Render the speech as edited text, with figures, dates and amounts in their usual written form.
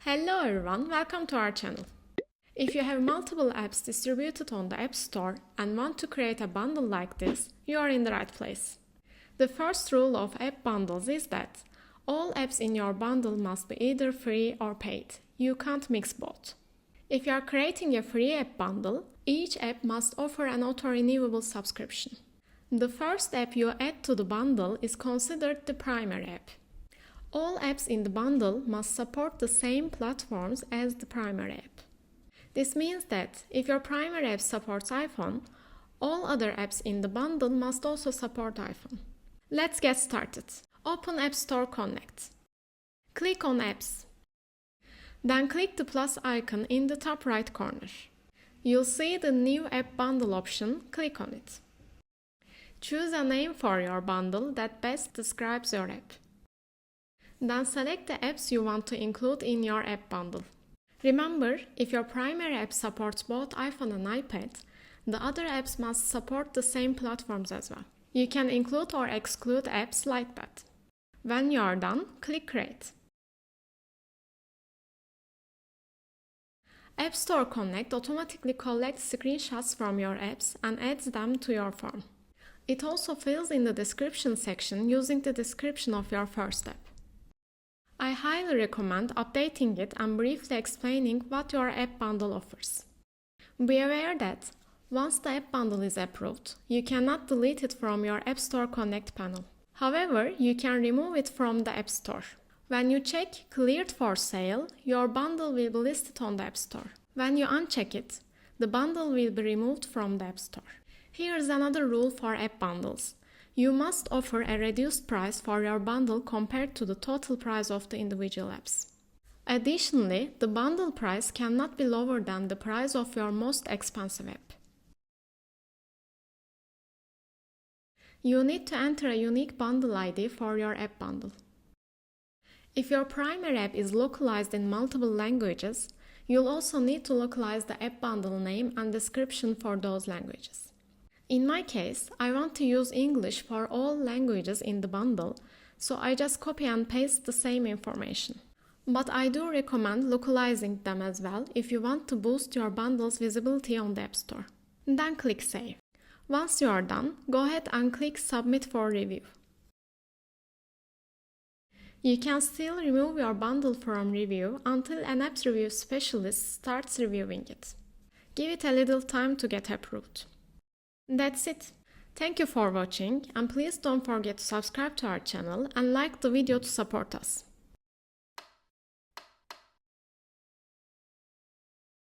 Hello everyone, welcome to our channel. If you have multiple apps distributed on the App Store and want to create a bundle like this, you are in the right place. The first rule of app bundles is that all apps in your bundle must be either free or paid. You can't mix both. If you are creating a free app bundle, each app must offer an auto-renewable subscription. The first app you add to the bundle is considered the primary app. All apps in the bundle must support the same platforms as the primary app. This means that if your primary app supports iPhone, all other apps in the bundle must also support iPhone. Let's get started. Open App Store Connect. Click on Apps. Then click the plus icon in the top right corner. You'll see the New App Bundle option. Click on it. Choose a name for your bundle that best describes your app. Then select the apps you want to include in your app bundle. Remember, if your primary app supports both iPhone and iPad, the other apps must support the same platforms as well. You can include or exclude apps like that. When you are done, click Create. App Store Connect automatically collects screenshots from your apps and adds them to your form. It also fills in the description section using the description of your first app. I highly recommend updating it and briefly explaining what your app bundle offers. Be aware that once the app bundle is approved, you cannot delete it from your App Store Connect panel. However, you can remove it from the App Store. When you check Cleared for Sale, your bundle will be listed on the App Store. When you uncheck it, the bundle will be removed from the App Store. Here's another rule for app bundles. You must offer a reduced price for your bundle compared to the total price of the individual apps. Additionally, the bundle price cannot be lower than the price of your most expensive app. You need to enter a unique bundle ID for your app bundle. If your primary app is localized in multiple languages, you'll also need to localize the app bundle name and description for those languages. In my case, I want to use English for all languages in the bundle, so I just copy and paste the same information. But I do recommend localizing them as well if you want to boost your bundle's visibility on the App Store. Then click Save. Once you are done, go ahead and click Submit for review. You can still remove your bundle from review until an apps review specialist starts reviewing it. Give it a little time to get approved. That's it. Thank you for watching, and please don't forget to subscribe to our channel and like the video to support us.